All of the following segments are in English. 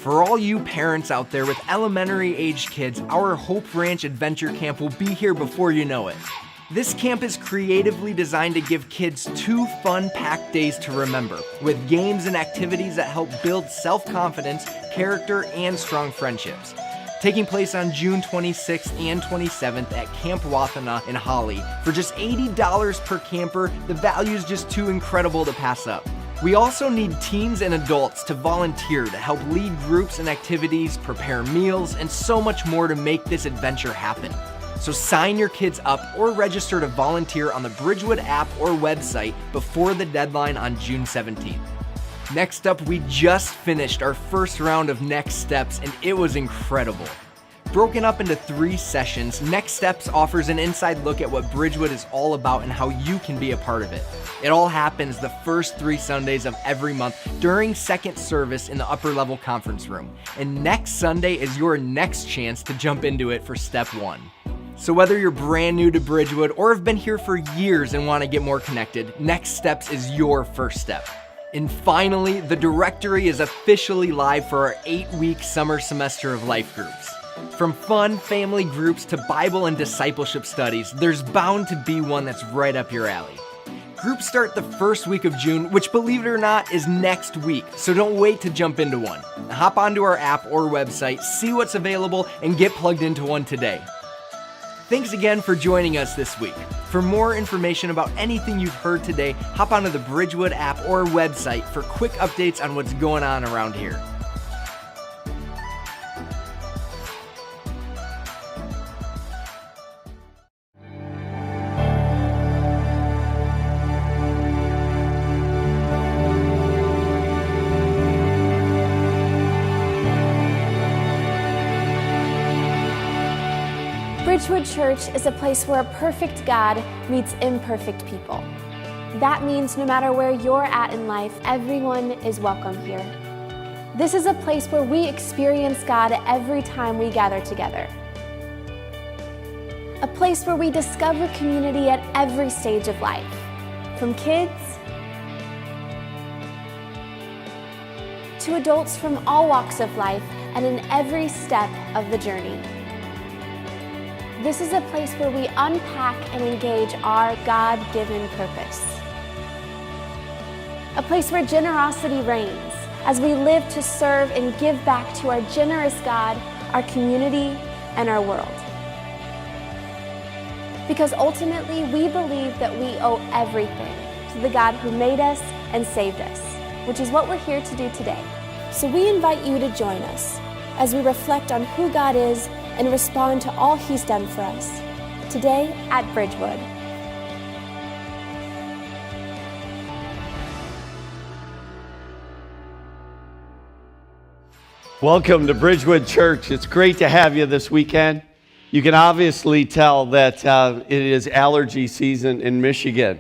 For all you parents out there with elementary-aged kids, our Hope Ranch Adventure Camp will be here before you know it. This camp is creatively designed to give kids 2 fun-packed days to remember, with games and activities that help build self-confidence, character, and strong friendships. Taking place on June 26th and 27th at Camp Wathana in Holly. For just $80 per camper, the value is just too incredible to pass up. We also need teens and adults to volunteer to help lead groups and activities, prepare meals, and so much more to make this adventure happen. So sign your kids up or register to volunteer on the Bridgewood app or website before the deadline on June 17th. Next up, we just finished our first round of Next Steps, and it was incredible. Broken up into 3 sessions, Next Steps offers an inside look at what Bridgewood is all about and how you can be a part of it. It all happens the first 3 Sundays of every month during second service in the upper level conference room. And next Sunday is your next chance to jump into it for step 1. So whether you're brand new to Bridgewood or have been here for years and want to get more connected, Next Steps is your first step. And finally, the directory is officially live for our 8-week summer semester of life groups. From fun family groups to Bible and discipleship studies, there's bound to be one that's right up your alley. Groups start the first week of June, which, believe it or not, is next week, so don't wait to jump into one. Hop onto our app or website, see what's available, and get plugged into one today. Thanks again for joining us this week. For more information about anything you've heard today, hop onto the Bridgewood app or website for quick updates on what's going on around here. Bridgewood Church is a place where a perfect God meets imperfect people. That means no matter where you're at in life, everyone is welcome here. This is a place where we experience God every time we gather together. A place where we discover community at every stage of life, from kids to adults from all walks of life and in every step of the journey. This is a place where we unpack and engage our God-given purpose. A place where generosity reigns as we live to serve and give back to our generous God, our community, and our world. Because ultimately, we believe that we owe everything to the God who made us and saved us, which is what we're here to do today. So we invite you to join us as we reflect on who God is and respond to all He's done for us, today at Bridgewood. Welcome to Bridgewood Church. It's great to have you this weekend. You can obviously tell that it is allergy season in Michigan.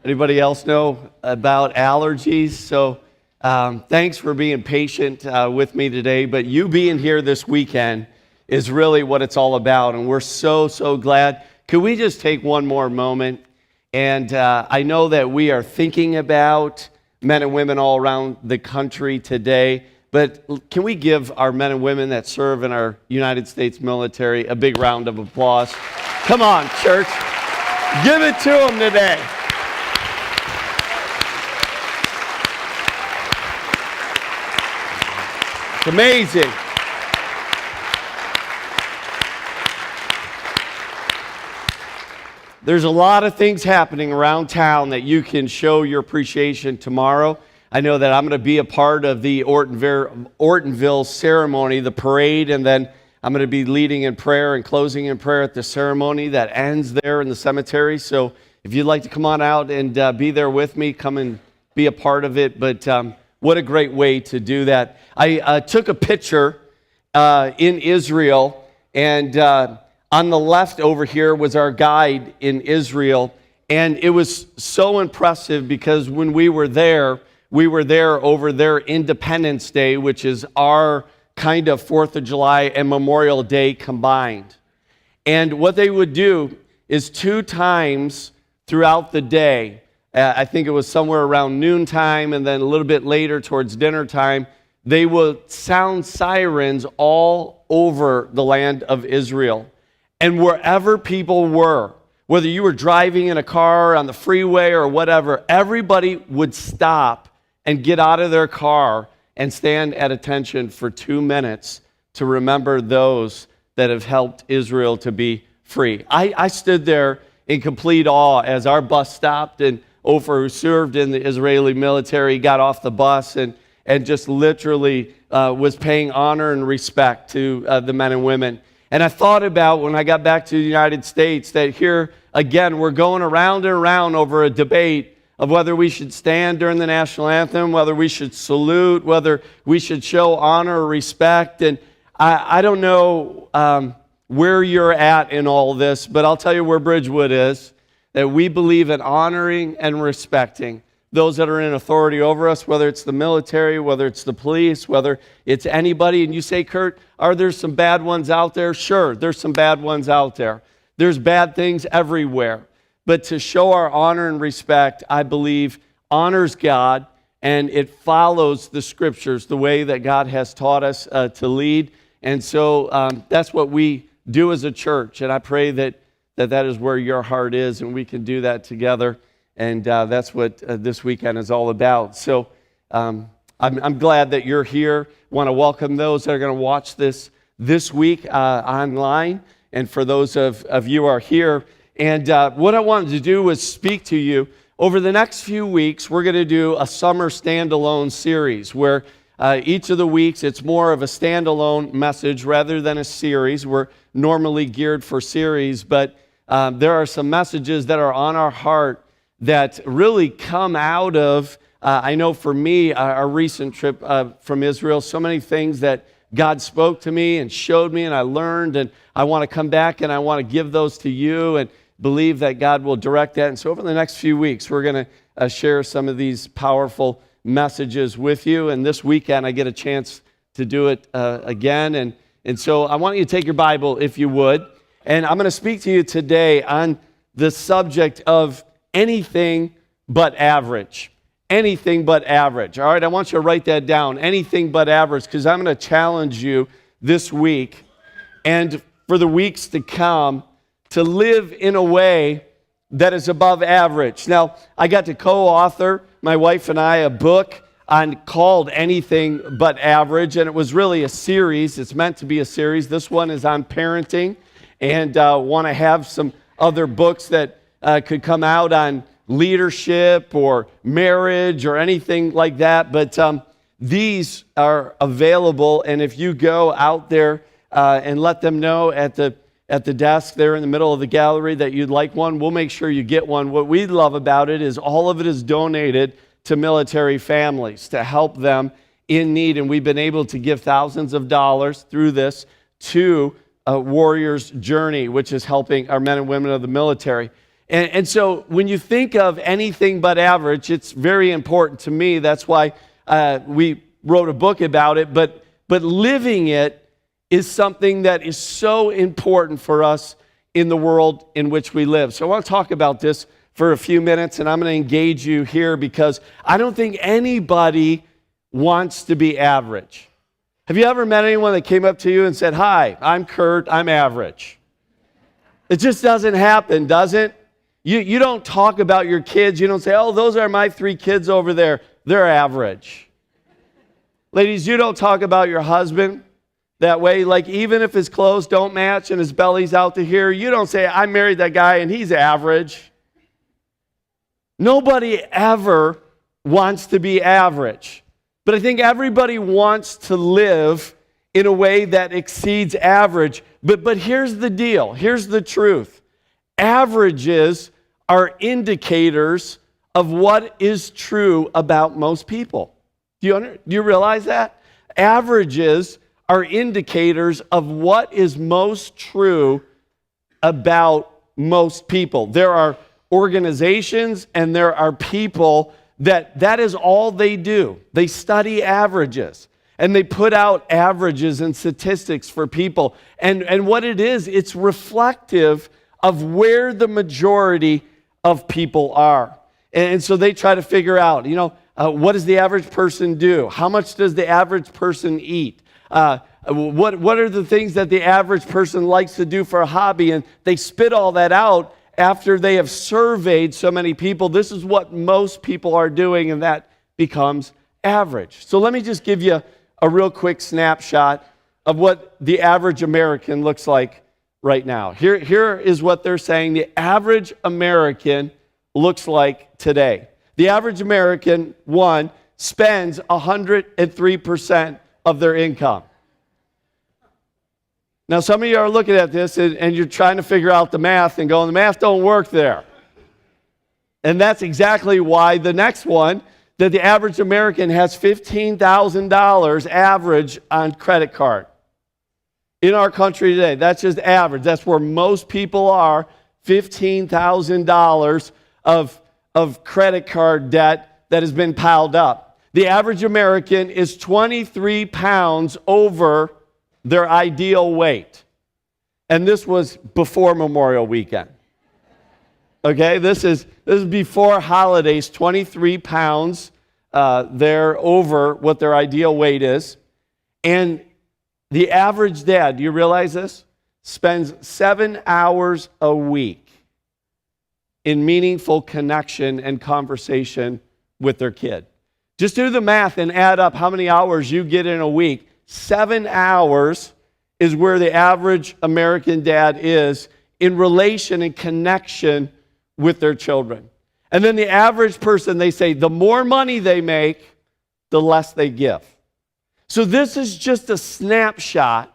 Anybody else know about allergies? So thanks for being patient with me today, but you being here this weekend is really what it's all about, and we're so glad. Could we just take one more moment? And I know that we are thinking about men and women all around the country today, but can we give our men and women that serve in our United States military a big round of applause? Come on, church. Give it to them today. It's amazing. There's a lot of things happening around town that you can show your appreciation tomorrow. I know that I'm going to be a part of the Ortonville ceremony, the parade, and then I'm going to be leading in prayer and closing in prayer at the ceremony that ends there in the cemetery. So if you'd like to come on out and be there with me, come and be a part of it. But what a great way to do that. I took a picture in Israel, and on the left over here was our guide in Israel, and it was so impressive because when we were there over their Independence Day, which is our kind of 4th of July and Memorial Day combined. And what they would do is 2 times throughout the day, I think it was somewhere around noontime and then a little bit later towards dinner time, they would sound sirens all over the land of Israel. And wherever people were, whether you were driving in a car on the freeway or whatever, everybody would stop and get out of their car and stand at attention for 2 minutes to remember those that have helped Israel to be free. I stood there in complete awe as our bus stopped, and Ofer, who served in the Israeli military, got off the bus and just literally was paying honor and respect to the men and women. And I thought about when I got back to the United States that here, again, we're going around and around over a debate of whether we should stand during the national anthem, whether we should salute, whether we should show honor or respect. And I don't know where you're at in all this, but I'll tell you where Bridgewood is, that we believe in honoring and respecting those that are in authority over us, whether it's the military, whether it's the police, whether it's anybody. And you say, Kurt, are there some bad ones out there? Sure, there's some bad ones out there. There's bad things everywhere. But to show our honor and respect, I believe, honors God, and it follows the scriptures, the way that God has taught us to lead. And so that's what we do as a church. And I pray that is where your heart is, and we can do that together. And that's what this weekend is all about. So I'm glad that you're here. Want to welcome those that are going to watch this week online. And for those of you who are here. And what I wanted to do was speak to you. Over the next few weeks, we're going to do a summer standalone series where each of the weeks it's more of a standalone message rather than a series. We're normally geared for series, but there are some messages that are on our heart that really come out of, I know for me, our recent trip from Israel, so many things that God spoke to me and showed me and I learned, and I want to come back and I want to give those to you and believe that God will direct that. And so over the next few weeks, we're going to share some of these powerful messages with you. And this weekend, I get a chance to do it again. And so I want you to take your Bible, if you would. And I'm going to speak to you today on the subject of anything but average. Anything but average. All right, I want you to write that down. Anything but average, because I'm going to challenge you this week and for the weeks to come to live in a way that is above average. Now, I got to co-author, my wife and I, a book called Anything But Average, and it was really a series. It's meant to be a series. This one is on parenting, and want to have some other books that could come out on leadership or marriage or anything like that. But these are available, and if you go out there and let them know at the desk there in the middle of the gallery that you'd like one, we'll make sure you get one. What we love about it is all of it is donated to military families to help them in need, and we've been able to give thousands of dollars through this to Warrior's Journey, which is helping our men and women of the military. And so when you think of anything but average, it's very important to me. That's why we wrote a book about it. But living it is something that is so important for us in the world in which we live. So I want to talk about this for a few minutes, and I'm going to engage you here because I don't think anybody wants to be average. Have you ever met anyone that came up to you and said, "Hi, I'm Kurt, I'm average"? It just doesn't happen, does it? You don't talk about your kids. You don't say, "Oh, those are my 3 kids over there. They're average." Ladies, you don't talk about your husband that way. Like, even if his clothes don't match and his belly's out to here, you don't say, "I married that guy and he's average." Nobody ever wants to be average. But I think everybody wants to live in a way that exceeds average. But here's the deal. Here's the truth. Averages are indicators of what is true about most people. Do you realize that? Averages are indicators of what is most true about most people. There are organizations and there are people that is all they do. They study averages and they put out averages and statistics for people. And what it is, it's reflective of where the majority of people are. And so they try to figure out, What does the average person do? How much does the average person eat? What are the things that the average person likes to do for a hobby? And they spit all that out after they have surveyed so many people. This is what most people are doing, and that becomes average. So let me just give you a real quick snapshot of what the average American looks like right now. Here is what they're saying the average American looks like today. The average American, one, spends 103% of their income. Now, some of you are looking at this and you're trying to figure out the math and going, the math don't work there. And that's exactly why the next one, that the average American has $15,000 average on credit card. In our country today, that's just average. That's where most people are, $15,000 of credit card debt that has been piled up. The average American is 23 pounds over their ideal weight. And this was before Memorial Weekend. Okay, this is before holidays, 23 pounds. They're over what their ideal weight is. And the average dad, do you realize this? Spends 7 hours a week in meaningful connection and conversation with their kid. Just do the math and add up how many hours you get in a week. 7 hours is where the average American dad is in relation and connection with their children. And then the average person, they say, the more money they make, the less they give. So this is just a snapshot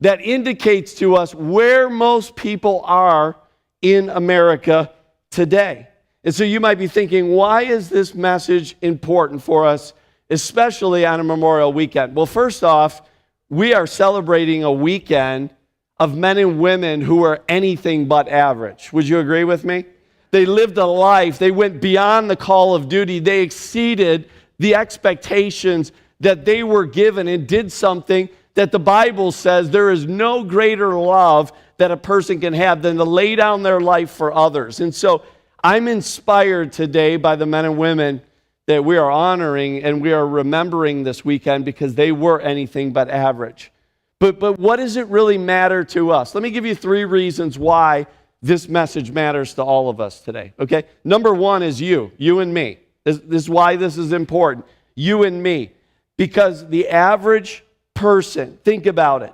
that indicates to us where most people are in America today. And so you might be thinking, why is this message important for us, especially on a Memorial Weekend? Well, first off, we are celebrating a weekend of men and women who are anything but average. Would you agree with me? They lived a life. They went beyond the call of duty. They exceeded the expectations that they were given and did something that the Bible says there is no greater love that a person can have than to lay down their life for others. And so I'm inspired today by the men and women that we are honoring and we are remembering this weekend because they were anything but average. But what does it really matter to us? Let me give you 3 reasons why this message matters to all of us today, okay? Number 1 is you and me. This is why this is important. You and me. Because the average person, think about it,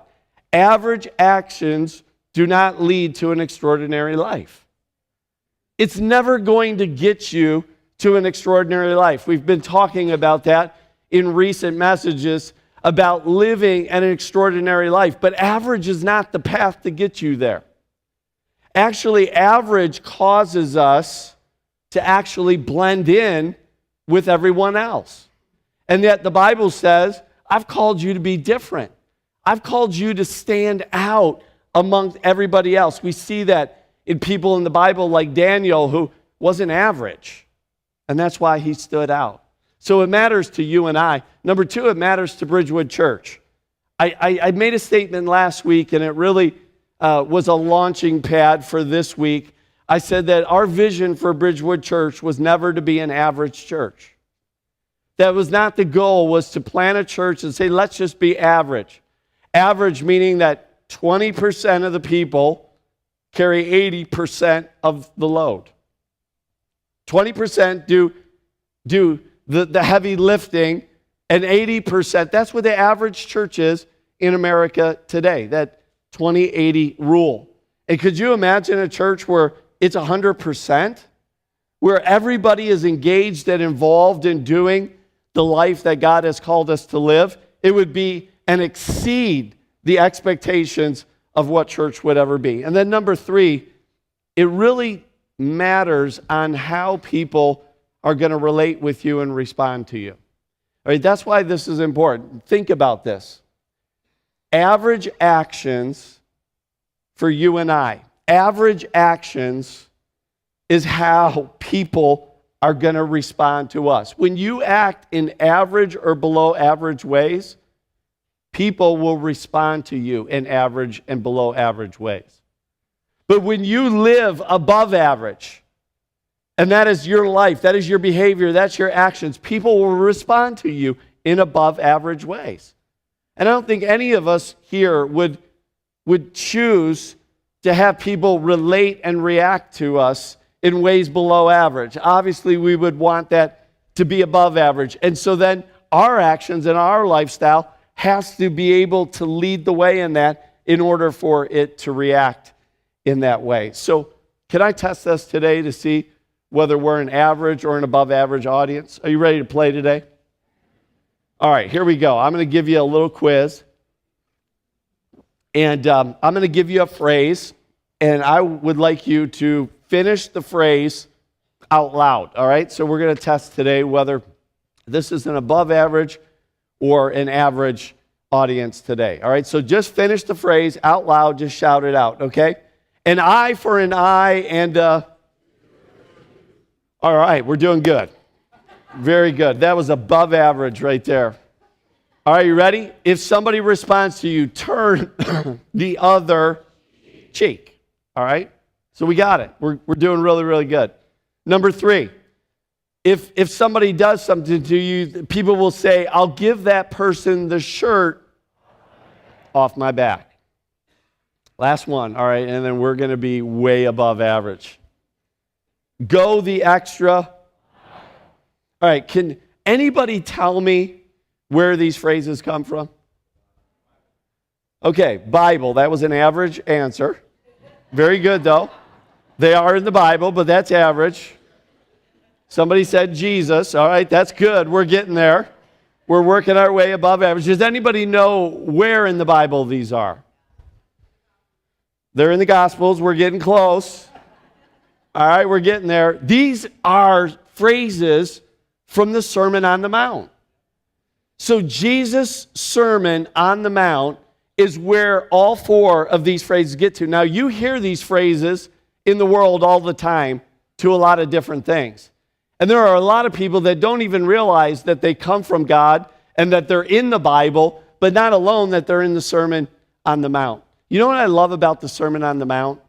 average actions do not lead to an extraordinary life. It's never going to get you to an extraordinary life. We've been talking about that in recent messages about living an extraordinary life. But average is not the path to get you there. Actually, average causes us to actually blend in with everyone else. And yet the Bible says, I've called you to be different. I've called you to stand out amongst everybody else. We see that in people in the Bible like Daniel, who wasn't average. And that's why he stood out. So it matters to you and I. Number 2, it matters to Bridgewood Church. I made a statement last week, and it really was a launching pad for this week. I said that our vision for Bridgewood Church was never to be an average church. That was not the goal, was to plant a church and say, let's just be average. Average meaning that 20% of the people carry 80% of the load. 20% do the heavy lifting, and 80%, that's what the average church is in America today, that 20-80 rule. And could you imagine a church where it's 100%, where everybody is engaged and involved in doing the life that God has called us to live? It would be and exceed the expectations of what church would ever be. And then number 3, it really matters on how people are going to relate with you and respond to you. All right, that's why this is important. Think about this. Average actions for you and I, average actions is how people are going to respond to us. When you act in average or below average ways, people will respond to you in average and below average ways. But when you live above average, And that is your life. That is your behavior. That's your actions. People will respond to you in above average ways. And I don't think any of us here would choose to have people relate and react to us in ways below average. Obviously, we would want that to be above average. And so then our actions and our lifestyle has to be able to lead the way in that in order for it to react in that way. So can I test us today to see whether we're an average or an above average audience? Are you ready to play today? All right, here we go. I'm going to give you a little quiz. And I'm going to give you a phrase, and I would like you to finish the phrase out loud. All right, so we're going to test today whether this is an above average or an average audience today. All right, so just finish the phrase out loud, just shout it out, okay? An eye for an eye and all right, we're doing good. Very good. That was above average right there. All right, you ready? If somebody responds to you, turn the other cheek. All right? So we got it. We're doing really, really good. Number 3, if somebody does something to you, people will say, I'll give that person the shirt off my back. Last one, all right, and then we're going to be way above average. Go the extra. All right, can anybody tell me where these phrases come from? Okay, Bible, that was an average answer. Very good, though. They are in the Bible, but that's average. Somebody said Jesus. All right, that's good. We're getting there. We're working our way above average. Does anybody know where in the Bible these are? They're in the Gospels. We're getting close. All right, we're getting there. These are phrases from the Sermon on the Mount. So Jesus' Sermon on the Mount is where all 4 of these phrases get to. Now, you hear these phrases in the world all the time to a lot of different things. And there are a lot of people that don't even realize that they come from God and that they're in the Bible, but not alone that they're in the Sermon on the Mount. You know what I love about the Sermon on the Mount?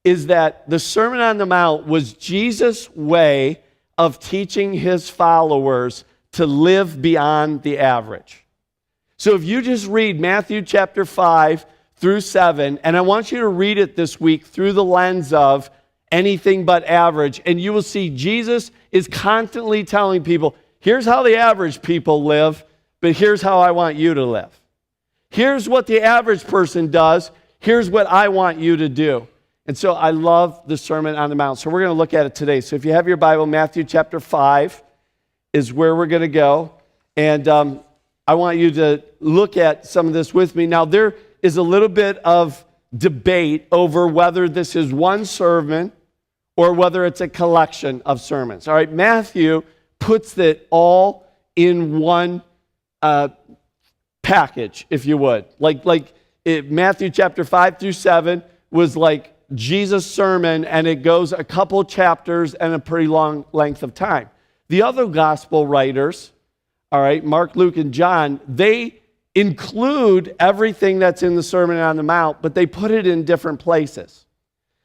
Is that the Sermon on the Mount was Jesus' way of teaching his followers to live beyond the average. So if you just read Matthew chapter 5 through 7, and I want you to read it this week through the lens of anything but average, and you will see Jesus is constantly telling people, here's how the average people live, but here's how I want you to live. Here's what the average person does, here's what I want you to do. And so I love the Sermon on the Mount. So we're going to look at it today. So if you have your Bible, Matthew chapter 5 is where we're going to go. And I want you to look at some of this with me. Now, there is a little bit of debate over whether this is one sermon or whether it's a collection of sermons. All right, Matthew puts it all in one package, if you would. Matthew chapter 5 through 7 was like Jesus' sermon, and it goes a couple chapters and a pretty long length of time. The other gospel writers, all right, Mark, Luke, and John, they include everything that's in the Sermon on the Mount, but they put it in different places.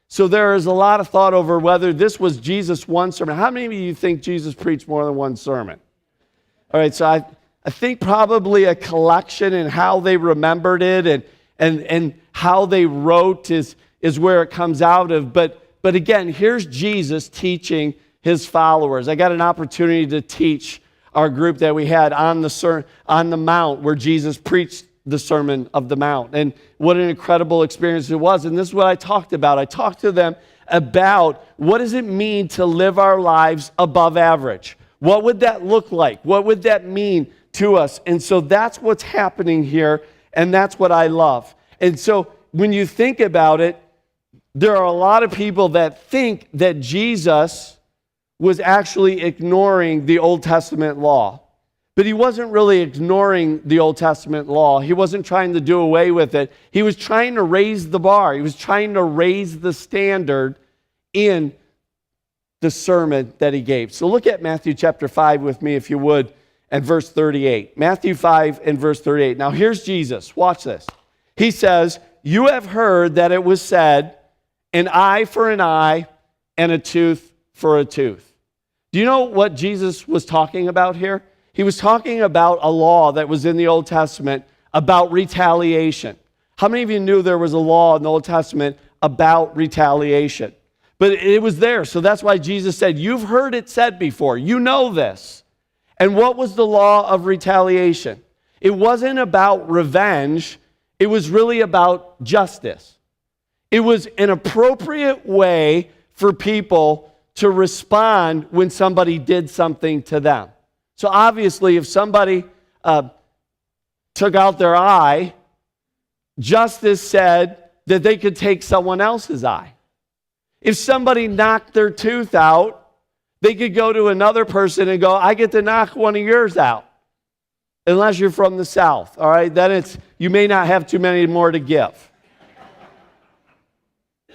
So there is a lot of thought over whether this was Jesus' one sermon. How many of you think Jesus preached more than one sermon? All right, so I think probably a collection and how they remembered it and how they wrote is where it comes out of. But again, here's Jesus teaching his followers. I got an opportunity to teach our group that we had on the Mount where Jesus preached the Sermon of the Mount. And what an incredible experience it was. And this is what I talked about. I talked to them about what does it mean to live our lives above average? What would that look like? What would that mean to us? And so that's what's happening here, and that's what I love. And so when you think about it, there are a lot of people that think that Jesus was actually ignoring the Old Testament law. But he wasn't really ignoring the Old Testament law. He wasn't trying to do away with it. He was trying to raise the bar. He was trying to raise the standard in the sermon that he gave. So look at Matthew chapter 5 with me, if you would, and verse 38. Matthew 5 and verse 38. Now here's Jesus. Watch this. He says, "You have heard that it was said, an eye for an eye and a tooth for a tooth. Do you know what Jesus was talking about here? He was talking about a law that was in the Old Testament about retaliation. How many of you knew there was a law in the Old Testament about retaliation? But it was there, so that's why Jesus said, you've heard it said before. You know this. And what was the law of retaliation? It wasn't about revenge. It was really about justice. It was an appropriate way for people to respond when somebody did something to them. So obviously, if somebody took out their eye, justice said that they could take someone else's eye. If somebody knocked their tooth out, they could go to another person and go, I get to knock one of yours out. Unless you're from the South, all right? Then you may not have too many more to give.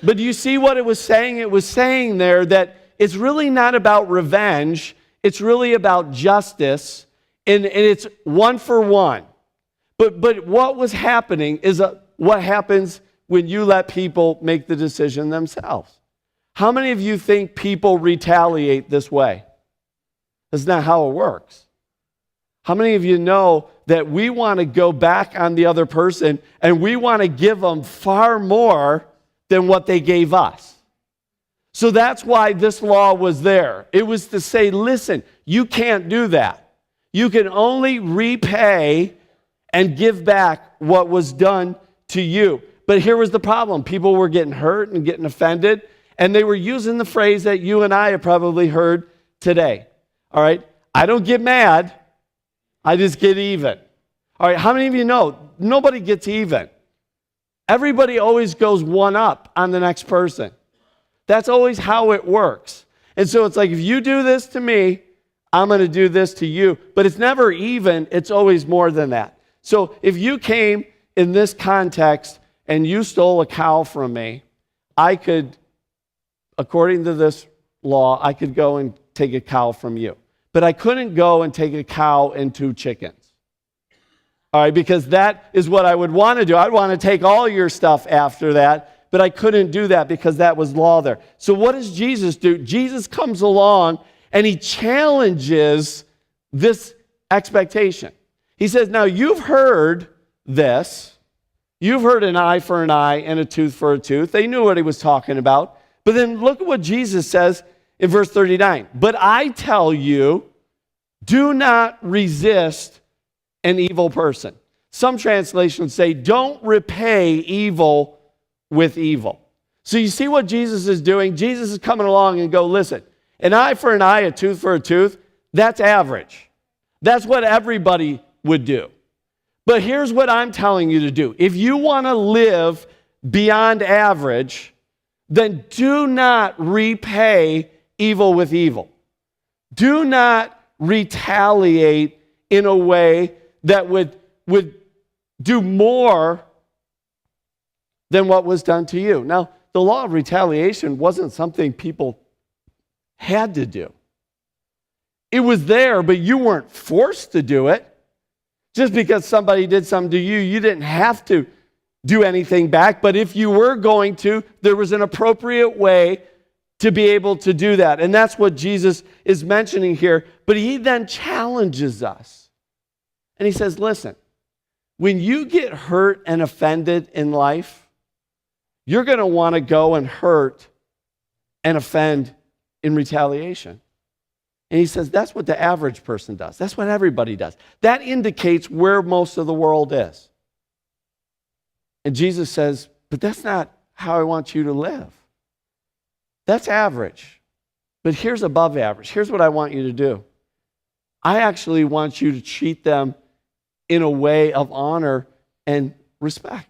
But do you see what it was saying? It was saying there that it's really not about revenge. It's really about justice, and it's one for one. But what was happening is what happens when you let people make the decision themselves. How many of you think people retaliate this way? That's not how it works. How many of you know that we want to go back on the other person and we want to give them far more than what they gave us? So that's why this law was there. It was to say, listen, you can't do that. You can only repay and give back what was done to you. But here was the problem. People were getting hurt and getting offended, and they were using the phrase that you and I have probably heard today. All right? I don't get mad. I just get even. All right, how many of you know nobody gets even? Everybody always goes one up on the next person. That's always how it works. And so it's like, if you do this to me, I'm going to do this to you. But it's never even. It's always more than that. So if you came in this context and you stole a cow from me, I could, according to this law, I could go and take a cow from you. But I couldn't go and take a cow and 2 chickens. All right, because that is what I would want to do. I'd want to take all your stuff after that, but I couldn't do that because that was law there. So what does Jesus do? Jesus comes along and he challenges this expectation. He says, now you've heard this. You've heard an eye for an eye and a tooth for a tooth. They knew what he was talking about. But then look at what Jesus says in verse 39. But I tell you, do not resist an evil person. Some translations say, don't repay evil with evil. So you see what Jesus is doing? Jesus is coming along and go, listen, an eye for an eye, a tooth for a tooth, that's average. That's what everybody would do. But here's what I'm telling you to do. If you want to live beyond average, then do not repay evil with evil. Do not retaliate in a way that would do more than what was done to you. Now, the law of retaliation wasn't something people had to do. It was there, but you weren't forced to do it. Just because somebody did something to you, you didn't have to do anything back. But if you were going to, there was an appropriate way to be able to do that. And that's what Jesus is mentioning here. But he then challenges us. And he says, listen, when you get hurt and offended in life, you're going to want to go and hurt and offend in retaliation. And he says, that's what the average person does. That's what everybody does. That indicates where most of the world is. And Jesus says, but that's not how I want you to live. That's average. But here's above average. Here's what I want you to do. I actually want you to treat them in a way of honor and respect.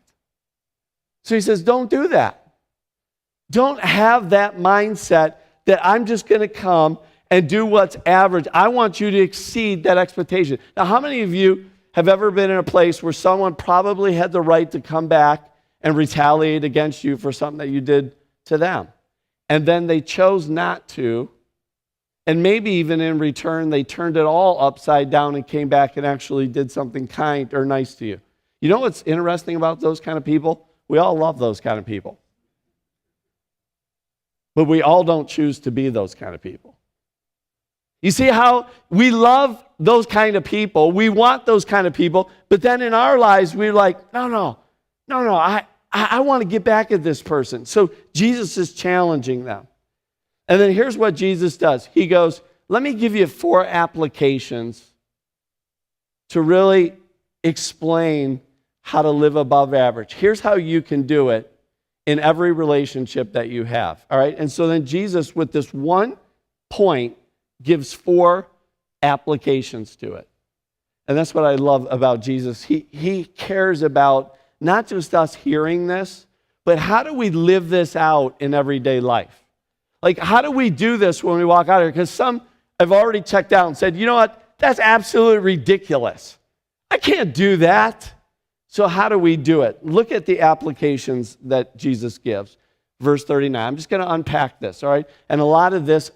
So he says, don't do that. Don't have that mindset that I'm just going to come and do what's average. I want you to exceed that expectation. Now, how many of you have ever been in a place where someone probably had the right to come back and retaliate against you for something that you did to them? And then they chose not to, and maybe even in return, they turned it all upside down and came back and actually did something kind or nice to you. You know what's interesting about those kind of people? We all love those kind of people. But we all don't choose to be those kind of people. You see how we love those kind of people, we want those kind of people, but then in our lives we're like, no, I want to get back at this person. So Jesus is challenging them. And then here's what Jesus does. He goes, let me give you 4 applications to really explain how to live above average. Here's how you can do it in every relationship that you have. All right? And so then Jesus, with this one point, gives 4 applications to it. And that's what I love about Jesus. He cares about not just us hearing this, but how do we live this out in everyday life? Like, how do we do this when we walk out here? Because some have already checked out and said, you know what? That's absolutely ridiculous. I can't do that. So how do we do it? Look at the applications that Jesus gives. Verse 39. I'm just going to unpack this, all right? And a lot of this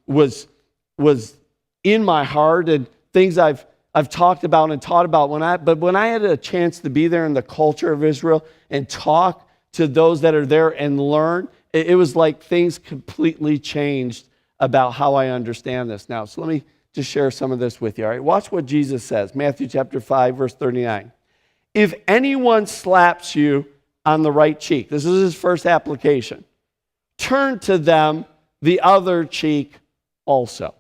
was in my heart and things I've talked about and taught about. When I had a chance to be there in the culture of Israel and talk to those that are there and learn, it was like things completely changed about how I understand this now. So let me just share some of this with you, all right? Watch what Jesus says. Matthew chapter 5, verse 39. If anyone slaps you on the right cheek, this is his first application, turn to them the other cheek also.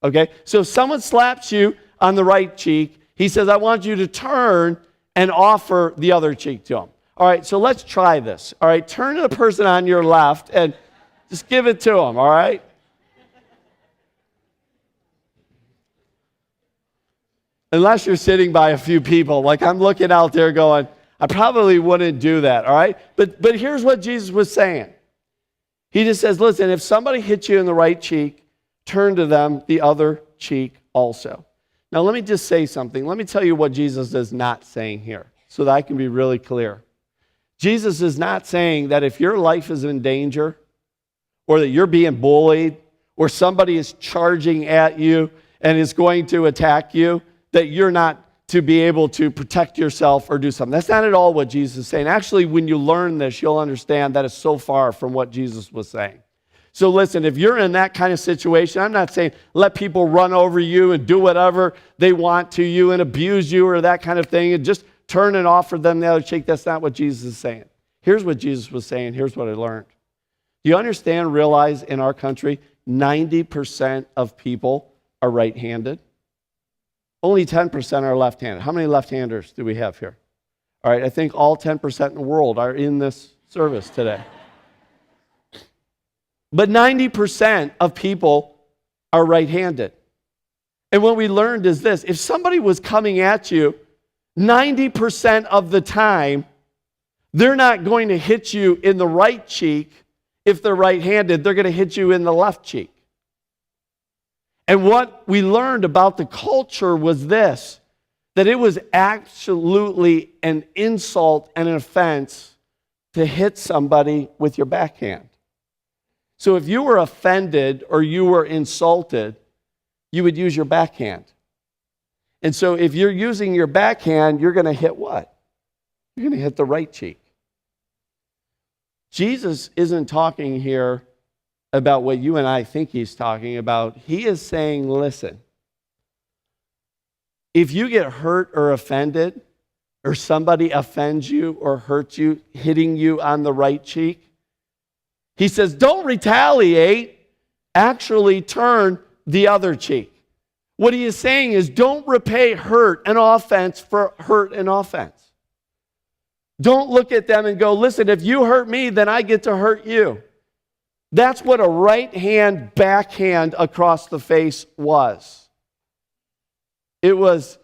Okay? So if someone slaps you on the right cheek, he says, I want you to turn and offer the other cheek to him. All right, so let's try this. All right, turn to the person on your left and just give it to him, all right? Unless you're sitting by a few people, like I'm looking out there going, I probably wouldn't do that, all right? But here's what Jesus was saying. He just says, listen, if somebody hits you in the right cheek, turn to them the other cheek also. Now, let me just say something. Let me tell you what Jesus is not saying here so that I can be really clear. Jesus is not saying that if your life is in danger or that you're being bullied or somebody is charging at you and is going to attack you, that you're not to be able to protect yourself or do something. That's not at all what Jesus is saying. Actually, when you learn this, you'll understand that is so far from what Jesus was saying. So listen, if you're in that kind of situation, I'm not saying let people run over you and do whatever they want to you and abuse you or that kind of thing and just turn and offer them the other cheek. That's not what Jesus is saying. Here's what Jesus was saying. Here's what I learned. Do you understand, realize in our country, 90% of people are right-handed? Only 10% are left-handed. How many left-handers do we have here? All right, I think all 10% in the world are in this service today. But 90% of people are right-handed. And what we learned is this. If somebody was coming at you, 90% of the time, they're not going to hit you in the right cheek. If they're right-handed, they're going to hit you in the left cheek. And what we learned about the culture was this, that it was absolutely an insult and an offense to hit somebody with your backhand. So if you were offended or you were insulted, you would use your backhand. And so if you're using your backhand, you're going to hit what? You're going to hit the right cheek. Jesus isn't talking here about what you and I think he's talking about. He is saying, listen, if you get hurt or offended, or somebody offends you or hurts you, hitting you on the right cheek, he says, don't retaliate, actually turn the other cheek. What he is saying is don't repay hurt and offense for hurt and offense. Don't look at them and go, listen, if you hurt me, then I get to hurt you. That's what a right hand backhand across the face was. It was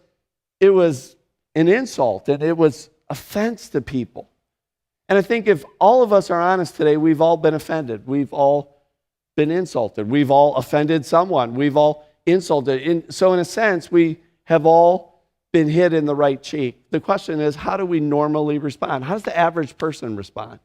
an insult and it was offense to people. And I think if all of us are honest today, we've all been offended. We've all been insulted. We've all offended someone. We've all insulted. So in a sense, we have all been hit in the right cheek. The question is, how do we normally respond? How does the average person respond?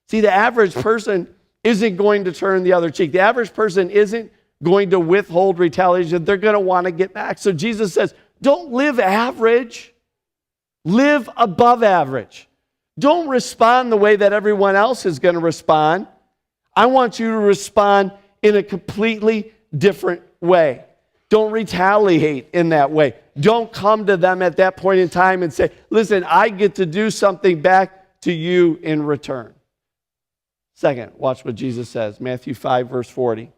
See, the average person isn't going to turn the other cheek. The average person isn't going to withhold retaliation. They're going to want to get back. So Jesus says, don't live average. Live above average. Don't respond the way that everyone else is going to respond. I want you to respond in a completely different way. Don't retaliate in that way. Don't come to them at that point in time and say, listen, I get to do something back to you in return. Second, watch what Jesus says, Matthew 5, verse 40.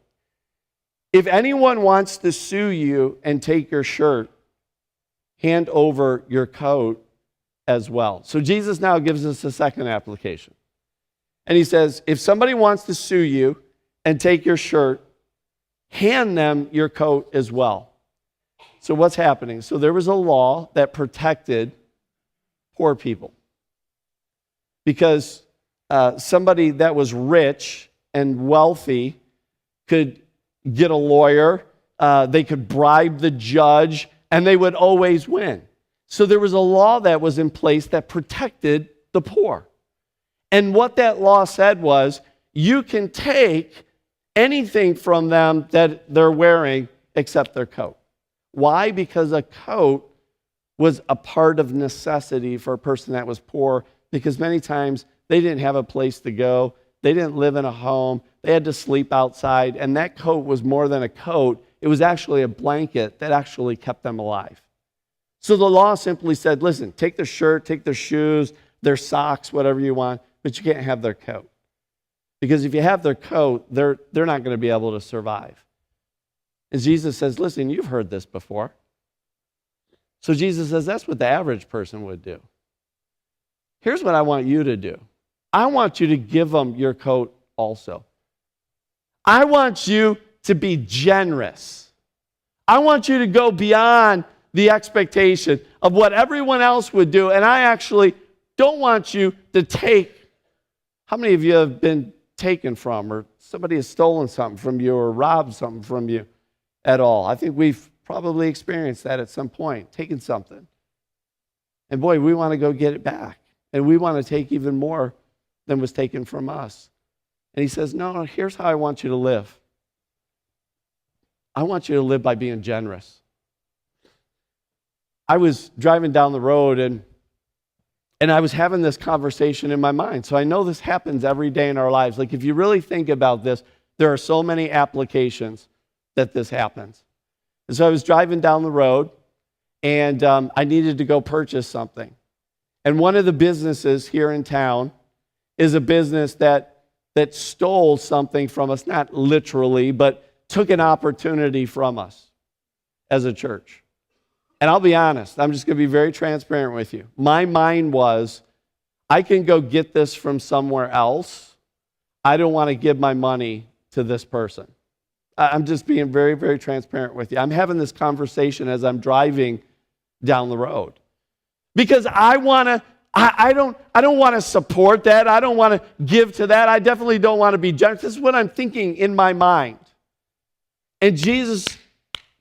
If anyone wants to sue you and take your shirt, hand over your coat as well. So Jesus now gives us a second application. And he says, if somebody wants to sue you and take your shirt, hand them your coat as well. So what's happening? So there was a law that protected poor people. Because somebody that was rich and wealthy could get a lawyer, they could bribe the judge, and they would always win. So there was a law that was in place that protected the poor. And what that law said was, you can take anything from them that they're wearing except their coat. Why? Because a coat was a part of necessity for a person that was poor, because many times they didn't have a place to go. They didn't live in a home. They had to sleep outside, and that coat was more than a coat. It was actually a blanket that actually kept them alive. So the law simply said, listen, take their shirt, take their shoes, their socks, whatever you want, but you can't have their coat. Because if you have their coat, they're not going to be able to survive. And Jesus says, listen, you've heard this before. So Jesus says, that's what the average person would do. Here's what I want you to do. I want you to give them your coat also. I want you to be generous. I want you to go beyond the expectation of what everyone else would do. And I actually don't want you to take. How many of you have been taken from, or somebody has stolen something from you or robbed something from you at all? I think we've probably experienced that at some point, taken something. And boy, we want to go get it back. And we want to take even more than was taken from us. And he says, no, here's how I want you to live. I want you to live by being generous. I was driving down the road and I was having this conversation in my mind. So I know this happens every day in our lives. Like, if you really think about this, there are so many applications that this happens. And so I was driving down the road, and I needed to go purchase something. And one of the businesses here in town is a business that stole something from us, not literally, but took an opportunity from us as a church. And I'll be honest, I'm just going to be very transparent with you. My mind was, I can go get this from somewhere else. I don't want to give my money to this person. I'm just being very, very transparent with you. I'm having this conversation as I'm driving down the road. Because I don't want to support that. I don't want to give to that. I definitely don't want to be generous. This is what I'm thinking in my mind. And Jesus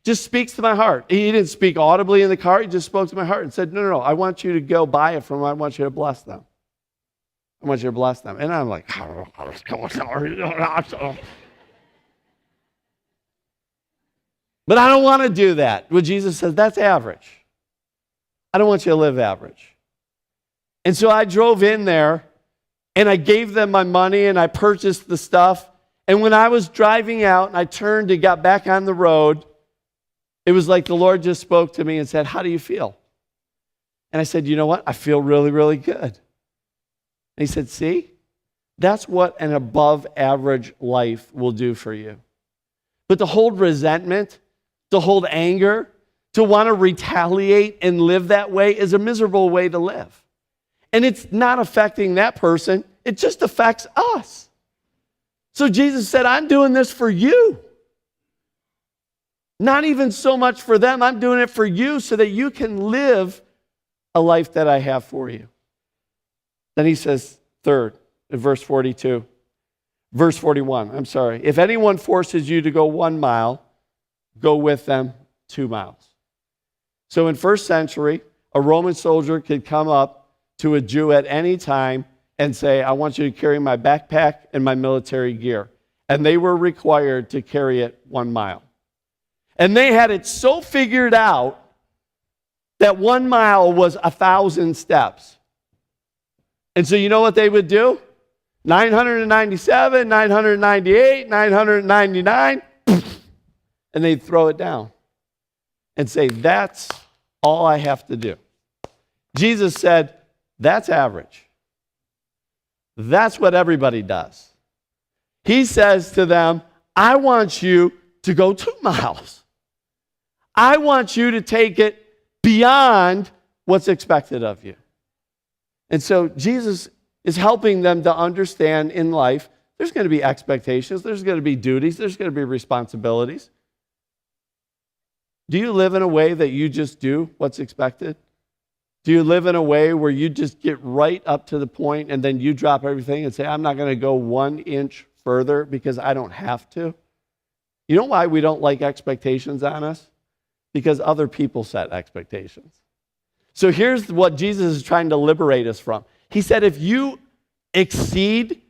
just speaks to my heart. He didn't speak audibly in the car. He just spoke to my heart and said, no, I want you to go buy it from them. I want you to bless them. I want you to bless them. And I'm like, but I don't want to do that. Well, Jesus says, that's average. I don't want you to live average. And so I drove in there, and I gave them my money, and I purchased the stuff. And when I was driving out, and I turned and got back on the road, it was like the Lord just spoke to me and said, how do you feel? And I said, you know what? I feel really, really good. And he said, see? That's what an above average life will do for you. But to hold resentment, to hold anger, to want to retaliate and live that way is a miserable way to live. And it's not affecting that person. It just affects us. So Jesus said, I'm doing this for you. Not even so much for them. I'm doing it for you so that you can live a life that I have for you. Then he says, third, in verse 41, if anyone forces you to go 1 mile, go with them 2 miles. So in first century, a Roman soldier could come up to a Jew at any time and say, I want you to carry my backpack and my military gear. And they were required to carry it 1 mile. And they had it so figured out that 1 mile was 1,000 steps. And so you know what they would do? 997, 998, 999, and they'd throw it down and say, that's all I have to do. Jesus said, that's average. That's what everybody does. He says to them, I want you to go 2 miles. I want you to take it beyond what's expected of you. And so Jesus is helping them to understand in life, there's going to be expectations, there's going to be duties, there's going to be responsibilities. Do you live in a way that you just do what's expected? Do you live in a way where you just get right up to the point and then you drop everything and say, I'm not going to go 1 inch further because I don't have to? You know why we don't like expectations on us? Because other people set expectations. So here's what Jesus is trying to liberate us from. He said, if you exceed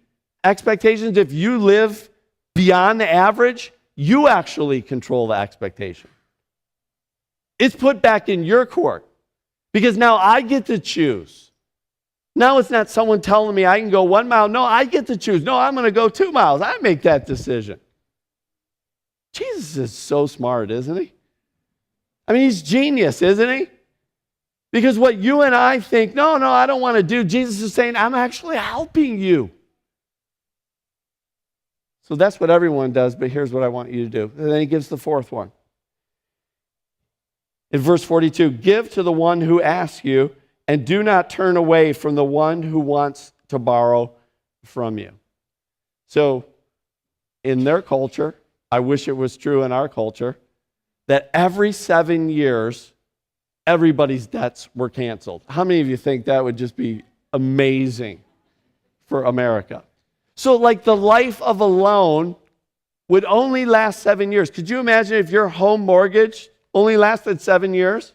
expectations, if you live beyond the average, you actually control the expectation. It's put back in your court because now I get to choose. Now it's not someone telling me I can go 1 mile. No, I get to choose. No, I'm going to go 2 miles. I make that decision. Jesus is so smart, isn't he? I mean, he's genius, isn't he? Because what you and I think, no, I don't want to do, Jesus is saying, I'm actually helping you. So that's what everyone does, but here's what I want you to do. And then he gives the fourth one. In verse 42, give to the one who asks you, and do not turn away from the one who wants to borrow from you. So in their culture, I wish it was true in our culture, that every 7 years, everybody's debts were canceled. How many of you think that would just be amazing for America? So like the life of a loan would only last 7 years. Could you imagine if your home mortgage only lasted 7 years?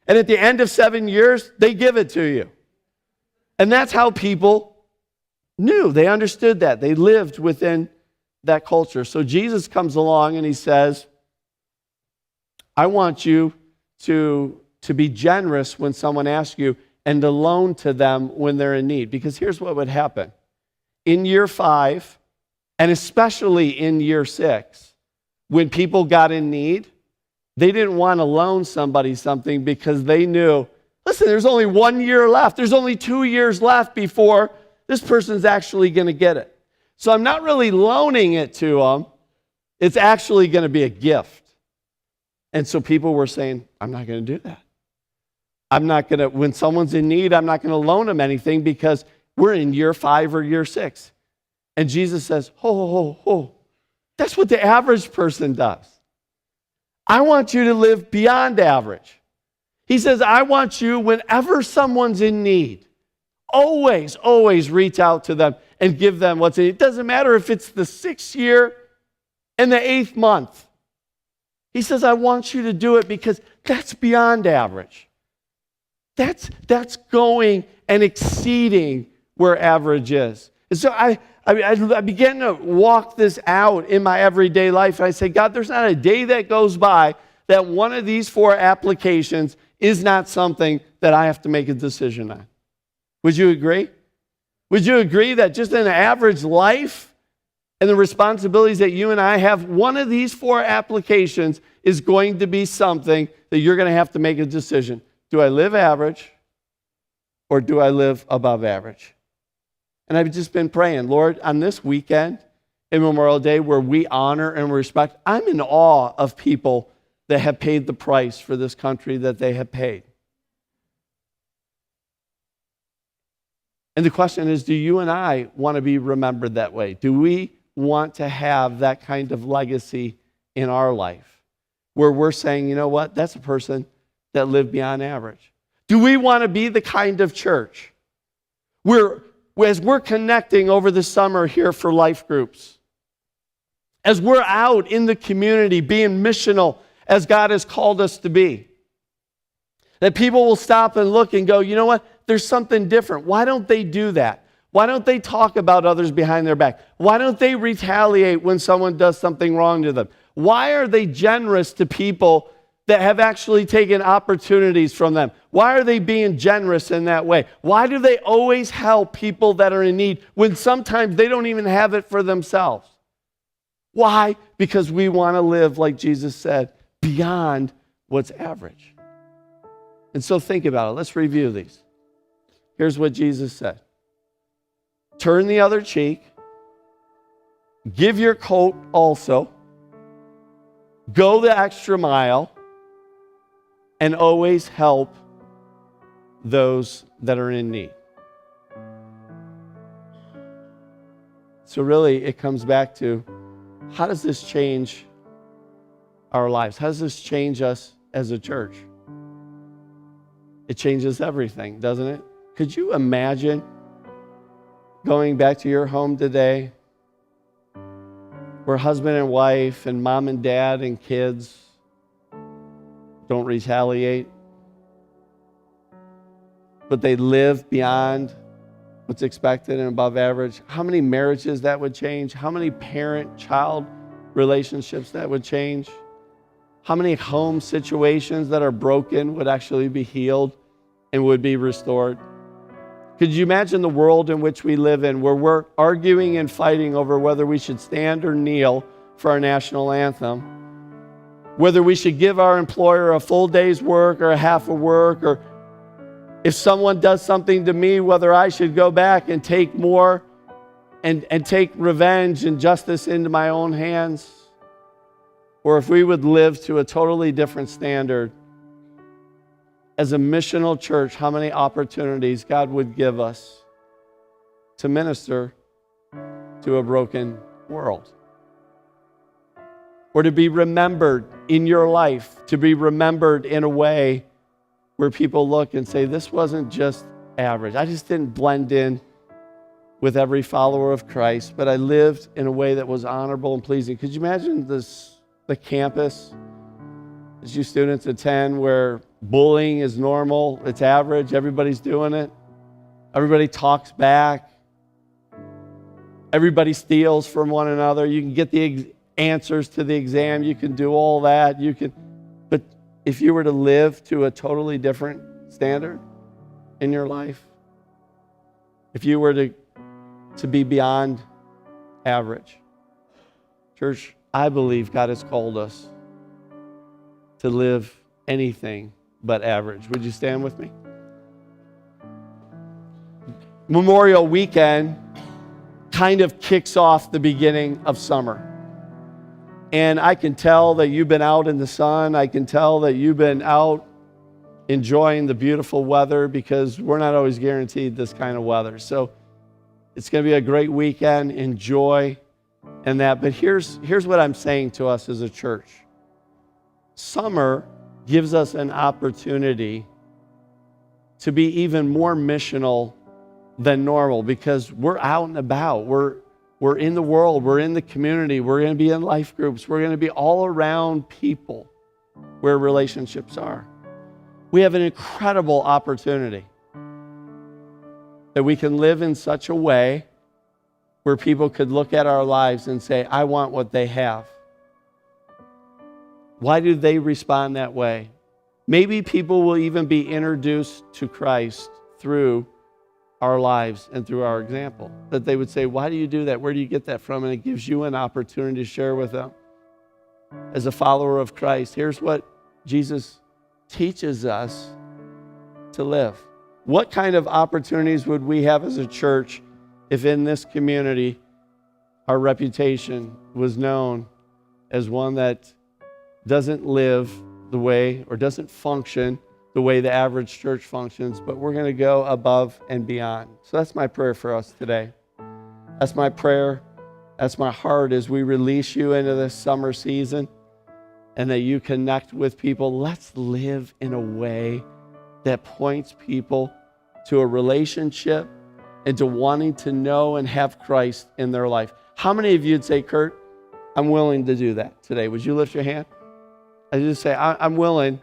And at the end of 7 years, they give it to you. And that's how people knew. They understood that. They lived within that culture. So Jesus comes along and he says, I want you to be generous when someone asks you and to loan to them when they're in need. Because here's what would happen. In year 5, and especially in year 6, when people got in need, they didn't want to loan somebody something because they knew, listen, there's only 1 year left. There's only 2 years left before this person's actually going to get it. So I'm not really loaning it to them. It's actually going to be a gift. And so people were saying, I'm not going to do that. I'm not going to, when someone's in need, I'm not going to loan them anything because we're in year 5 or year 6. And Jesus says, ho. That's what the average person does. I want you to live beyond average. He says, I want you, whenever someone's in need, always reach out to them and give them what's in it. It doesn't matter if it's the 6th year and the 8th month. He says, I want you to do it because that's beyond average. That's going and exceeding where average is. And so I began to walk this out in my everyday life. And I say, God, there's not a day that goes by that one of these 4 applications is not something that I have to make a decision on. Would you agree? Would you agree that just in an average life and the responsibilities that you and I have, one of these 4 applications is going to be something that you're going to have to make a decision. Do I live average or do I live above average? And I've just been praying, Lord, on this weekend, in Memorial Day, where we honor and respect, I'm in awe of people that have paid the price for this country that they have paid. And the question is, do you and I want to be remembered that way? Do we want to have that kind of legacy in our life where we're saying, you know what, that's a person that lived beyond average? Do we want to be the kind of church where, as we're connecting over the summer here for life groups, as we're out in the community being missional as God has called us to be, that people will stop and look and go, you know what, there's something different. Why don't they do that? Why don't they talk about others behind their back? Why don't they retaliate when someone does something wrong to them? Why are they generous to people that have actually taken opportunities from them? Why are they being generous in that way? Why do they always help people that are in need when sometimes they don't even have it for themselves? Why? Because we want to live, like Jesus said, beyond what's average. And so think about it. Let's review these. Here's what Jesus said. Turn the other cheek. Give your coat also. Go the extra mile. And always help those that are in need. So really, it comes back to, how does this change our lives? How does this change us as a church? It changes everything, doesn't it? Could you imagine going back to your home today where husband and wife and mom and dad and kids don't retaliate, but they live beyond what's expected and above average? How many marriages that would change? How many parent-child relationships that would change? How many home situations that are broken would actually be healed and would be restored? Could you imagine the world in which we live in, where we're arguing and fighting over whether we should stand or kneel for our national anthem? Whether we should give our employer a full day's work or a half of work, or if someone does something to me, whether I should go back and take more and take revenge and justice into my own hands, or if we would live to a totally different standard. As a missional church, how many opportunities God would give us to minister to a broken world. Or to be remembered in your life, to be remembered in a way where people look and say, this wasn't just average. I just didn't blend in with every follower of Christ, but I lived in a way that was honorable and pleasing. Could you imagine the campus as you students attend where bullying is normal, it's average, everybody's doing it, everybody talks back, everybody steals from one another, you can get the answers to the exam, you can do all that, but if you were to live to a totally different standard in your life, if you were to be beyond average, church, I believe God has called us to live anything but average. Would you stand with me? Memorial Weekend kind of kicks off the beginning of summer. And I can tell that you've been out in the sun. I can tell that you've been out enjoying the beautiful weather, because we're not always guaranteed this kind of weather. So it's going to be a great weekend. Enjoy and that. But here's what I'm saying to us as a church. Summer gives us an opportunity to be even more missional than normal, because we're out and about. We're in the world. We're in the community. We're going to be in life groups. We're going to be all around people where relationships are. We have an incredible opportunity that we can live in such a way where people could look at our lives and say, I want what they have. Why do they respond that way? Maybe people will even be introduced to Christ through our lives and through our example. That they would say, why do you do that? Where do you get that from? And it gives you an opportunity to share with them. As a follower of Christ, here's what Jesus teaches us to live. What kind of opportunities would we have as a church if in this community our reputation was known as one that doesn't live the way, or doesn't function the way the average church functions, but we're going to go above and beyond. So that's my prayer for us today. That's my prayer. That's my heart as we release you into this summer season, and that you connect with people. Let's live in a way that points people to a relationship and to wanting to know and have Christ in their life. How many of you would say, Kurt, I'm willing to do that today? Would you lift your hand? I just say, I'm willing.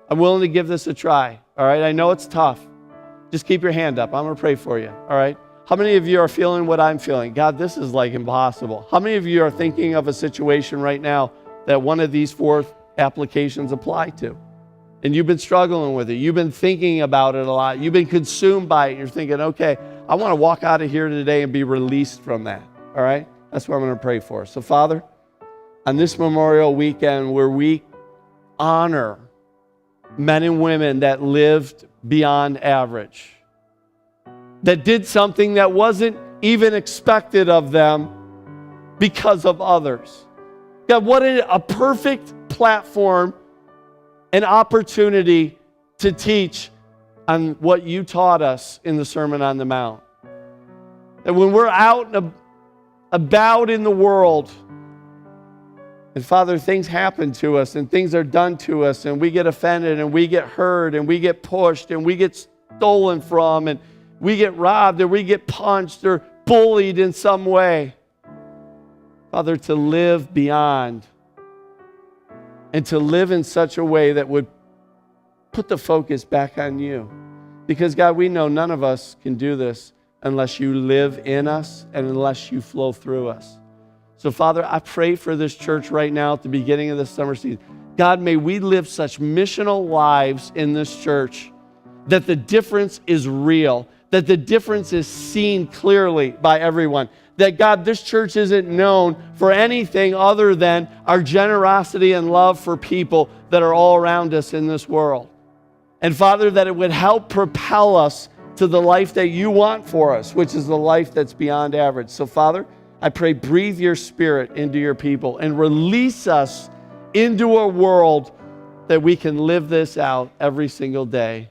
I'm willing to give this a try. All right? I know it's tough. Just keep your hand up. I'm going to pray for you. All right? How many of you are feeling what I'm feeling? God, this is like impossible. How many of you are thinking of a situation right now that one of these four applications apply to. And you've been struggling with it. You've been thinking about it a lot. You've been consumed by it. You're thinking, okay, I want to walk out of here today and be released from that. All right? That's what I'm going to pray for. So, Father, on this Memorial Weekend where we honor men and women that lived beyond average, that did something that wasn't even expected of them because of others. God, what a perfect platform and opportunity to teach on what you taught us in the Sermon on the Mount. And when we're out and about in the world, and Father, things happen to us and things are done to us and we get offended and we get hurt and we get pushed and we get stolen from and we get robbed or we get punched or bullied in some way. Father, to live beyond and to live in such a way that would put the focus back on you. Because God, we know none of us can do this unless you live in us and unless you flow through us. So Father, I pray for this church right now at the beginning of the summer season. God, may we live such missional lives in this church that the difference is real, that the difference is seen clearly by everyone. That God, this church isn't known for anything other than our generosity and love for people that are all around us in this world. And Father, that it would help propel us to the life that you want for us, which is the life that's beyond average. So Father, I pray, breathe your Spirit into your people and release us into a world that we can live this out every single day.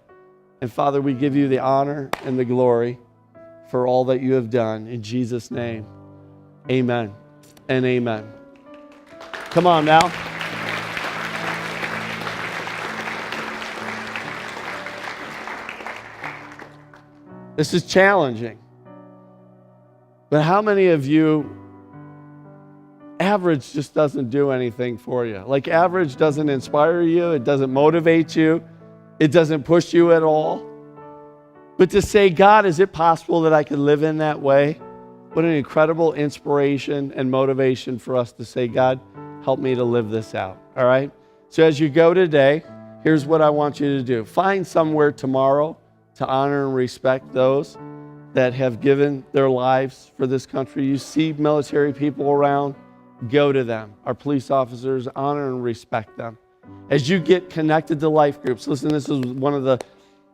And Father, we give you the honor and the glory for all that you have done. In Jesus' name, amen and amen. Come on now. This is challenging. But how many of you, average just doesn't do anything for you? Like average doesn't inspire you, it doesn't motivate you, it doesn't push you at all. But to say, God, is it possible that I could live in that way? What an incredible inspiration and motivation for us to say, God, help me to live this out, all right? So as you go today, here's what I want you to do. Find somewhere tomorrow to honor and respect those that have given their lives for this country. You see military people around, go to them. Our police officers, honor and respect them. As you get connected to life groups, listen, this is one of the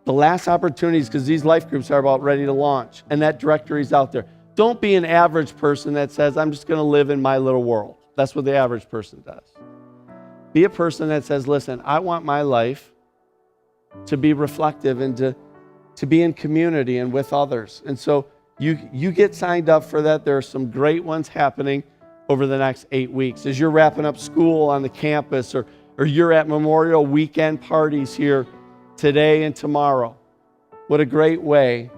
last opportunities because these life groups are about ready to launch, and that directory is out there. Don't be an average person that says, I'm just going to live in my little world. That's what the average person does. Be a person that says, listen, I want my life to be reflective and to be in community and with others. And so you get signed up for that. There are some great ones happening over the next 8 weeks. As you're wrapping up school on the campus or you're at Memorial Weekend parties here today and tomorrow. What a great way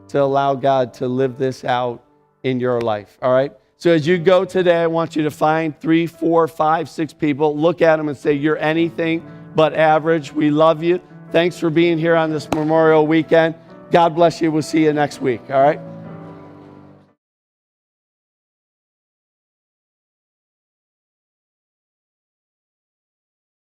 to allow God to live this out in your life, all right? So as you go today, I want you to find 3, 4, 5, 6 people, look at them and say, you're anything but average. We love you. Thanks for being here on this Memorial Weekend. God bless you. We'll see you next week, all right?